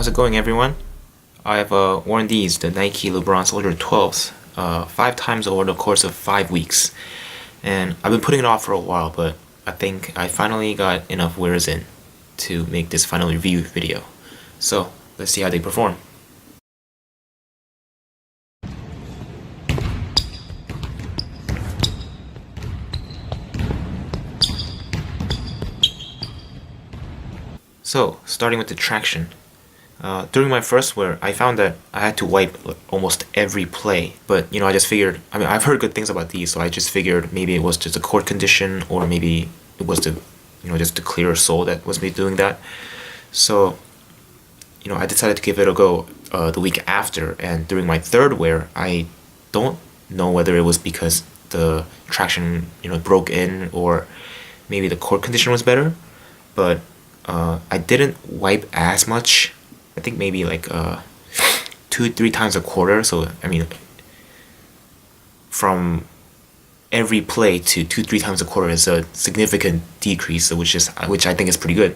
How's it going, everyone? I've worn these, the Nike LeBron Soldier 12s, 5 times over the course of 5 weeks. And I've been putting it off for a while, but I think I finally got enough wears in to make this final review video. So, let's see how they perform. So, starting with the traction. During my first wear, I found that I had to wipe almost every play, but I just figured, I've heard good things about these, so I just figured maybe it was just a court condition, or maybe it was the, just the clearer sole that was me doing that. So, I decided to give it a go the week after, and during my third wear, I don't know whether it was because the traction, broke in, or maybe the court condition was better, but I didn't wipe as much. I think maybe like 2-3 times a quarter. So from every play to 2-3 times a quarter is a significant decrease, which I think is pretty good.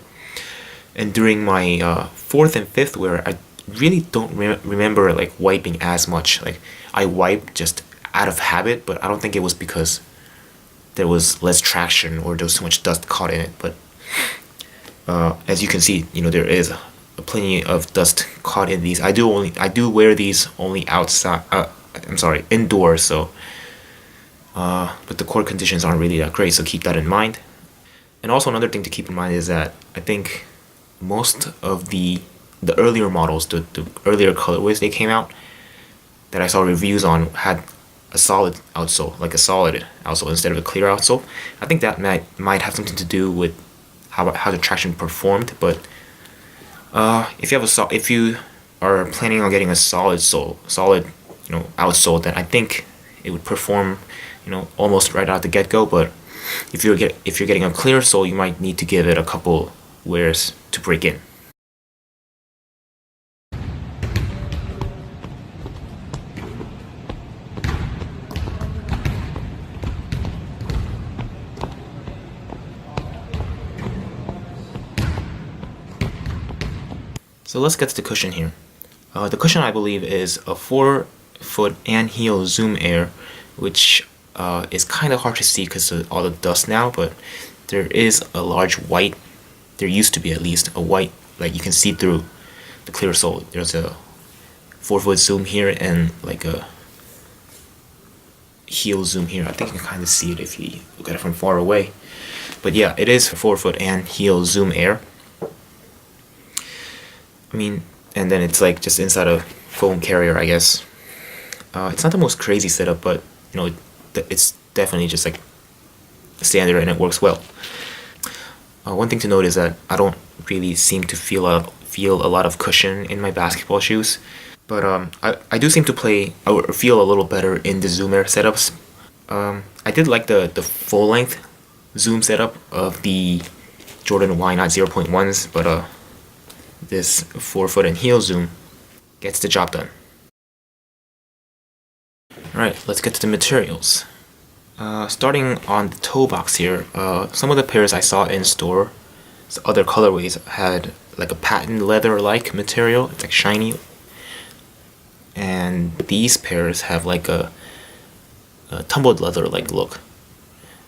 And during my fourth and fifth wear, I really don't remember like wiping as much. Like I wiped just out of habit, but I don't think it was because there was less traction or there was too much dust caught in it. But as you can see, there is plenty of dust caught in these. I do wear these only outside. Indoors. So, but the court conditions aren't really that great. So keep that in mind. And also another thing to keep in mind is that I think most of the earlier models, the earlier colorways they came out that I saw reviews on had a solid outsole, like a solid outsole instead of a clear outsole. I think that might have something to do with how the traction performed, but if you are planning on getting a solid outsole, then I think it would perform almost right out the get-go. But if you're getting a clear sole, you might need to give it a couple wears to break in. So let's get to the cushion here. The cushion, I believe, is a 4-foot and heel Zoom Air, which is kind of hard to see because of all the dust now, but there is a large white, there used to be at least, a white, like you can see through the clear sole. There's a 4-foot zoom here and like a heel zoom here. I think you can kind of see it if you look at it from far away. But yeah, it is 4-foot and heel Zoom Air. And then it's like just inside a foam carrier, I guess. It's not the most crazy setup, but it's definitely just like standard and it works well. One thing to note is that I don't really seem to feel a lot of cushion in my basketball shoes, but I do seem to feel a little better in the Zoom Air setups. I did like the full length zoom setup of the Jordan Y Not 0.1s, but this 4-foot and heel zoom gets the job done. Alright, let's get to the materials. Starting on the toe box here, some of the pairs I saw in store, other colorways, had like a patent leather-like material. It's like shiny. And these pairs have like a tumbled leather-like look.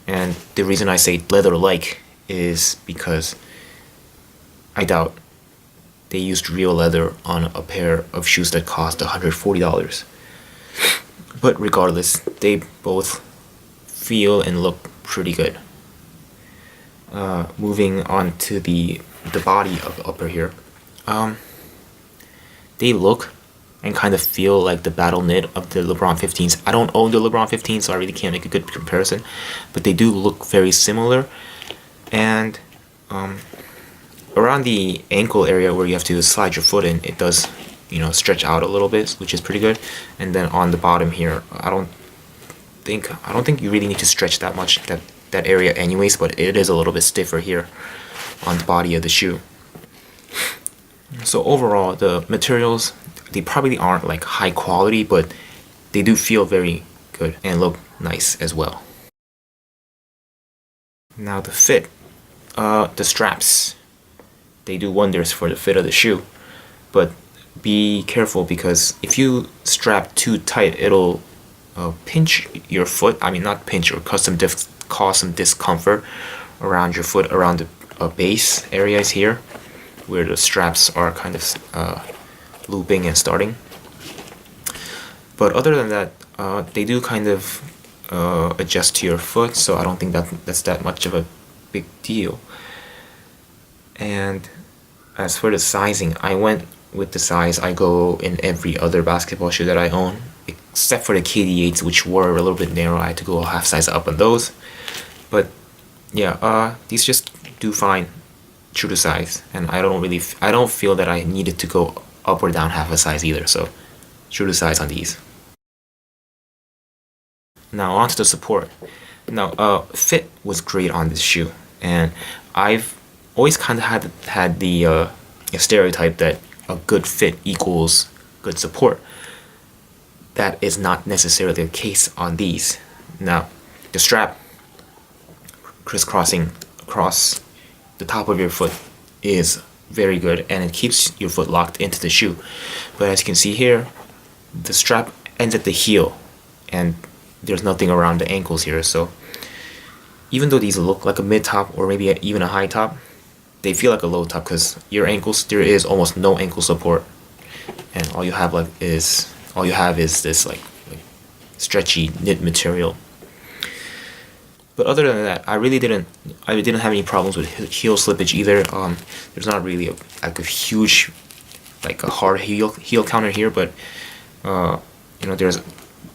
And the reason I say leather-like is because I doubt they used real leather on a pair of shoes that cost $140. But regardless, they both feel and look pretty good. Moving on to the body of upper here. They look and kind of feel like the battle knit of the LeBron 15s. I don't own the LeBron 15s, so I really can't make a good comparison, but they do look very similar. And around the ankle area where you have to slide your foot in, it does, stretch out a little bit, which is pretty good. And then on the bottom here, I don't think you really need to stretch that much, that area anyways, but it is a little bit stiffer here on the body of the shoe. So overall, the materials, they probably aren't like high quality, but they do feel very good and look nice as well. Now the fit, the straps, they do wonders for the fit of the shoe. but be careful because if you strap too tight, it'll pinch your foot. I mean, not pinch, or cause some discomfort around your foot, around the base areas here, where the straps are kind of looping and starting. But other than that, they do kind of adjust to your foot, so I don't think that's that much of a big deal. And as for the sizing, I went with the size I go in every other basketball shoe that I own, except for the KD8s, which were a little bit narrow. I had to go a half size up on those. But yeah, these just do fine, true to size, and I don't feel that I needed to go up or down half a size either. So true to size on these. Now onto the support. Now, fit was great on this shoe, and I've always kind of had the stereotype that a good fit equals good support. That is not necessarily the case on these. Now, the strap crisscrossing across the top of your foot is very good, and it keeps your foot locked into the shoe. But as you can see here, the strap ends at the heel, and there's nothing around the ankles here. So even though these look like a mid top or maybe even a high top, they feel like a low top because your ankles, there is almost no ankle support, and all you have is this like stretchy knit material. But other than that, I didn't have any problems with heel slippage either. There's not really a huge, like a hard heel counter here, but there's a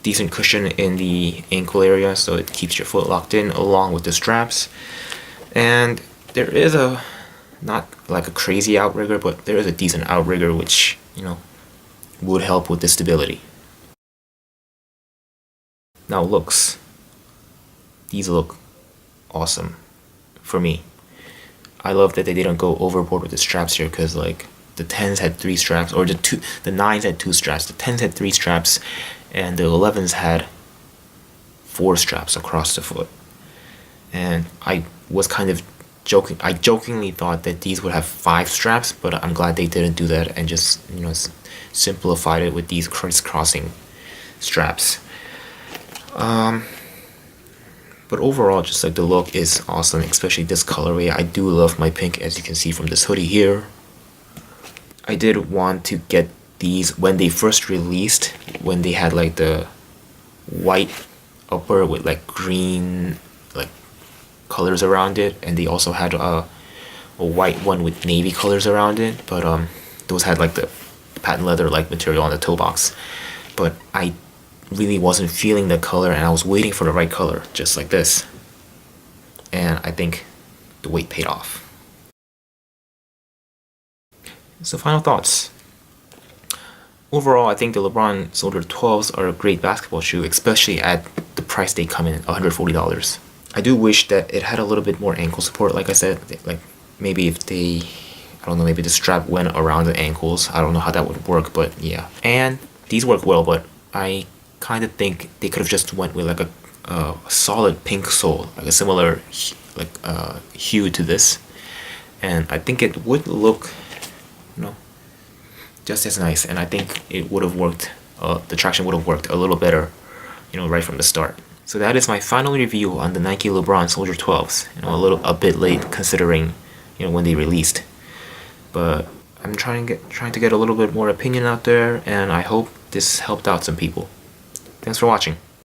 decent cushion in the ankle area, so it keeps your foot locked in along with the straps. And there is not like a crazy outrigger, but there is a decent outrigger which would help with the stability. Now looks. These look awesome for me. I love that they didn't go overboard with the straps here, because like the 10s had 3 straps, or the 9s had 2 straps, the 10s had 3 straps, and the 11s had 4 straps across the foot. And I was kind of jokingly thought that these would have 5 straps, but I'm glad they didn't do that and just simplified it with these crisscrossing straps. But overall, just like the look is awesome, especially this colorway. I do love my pink, as you can see from this hoodie here. I did want to get these when they first released, when they had like the white upper with like green like colors around it, and they also had a white one with navy colors around it, but those had like the patent leather like material on the toe box. But I really wasn't feeling the color, and I was waiting for the right color, just like this, and I think the wait paid off. So final thoughts. Overall, I think the LeBron Soldier 12s are a great basketball shoe, especially at the price they come in, $140. I do wish that it had a little bit more ankle support, like I said, like maybe if they, I don't know, maybe the strap went around the ankles. I don't know how that would work, but yeah. And these work well, but I kind of think they could have just went with like a solid pink sole, like a similar hue to this, and I think it would look just as nice, and I think it would have worked, the traction would have worked a little better right from the start. So that is my final review on the Nike LeBron Soldier 12s. A bit late considering when they released, but I'm trying to get a little bit more opinion out there, and I hope this helped out some people. Thanks for watching.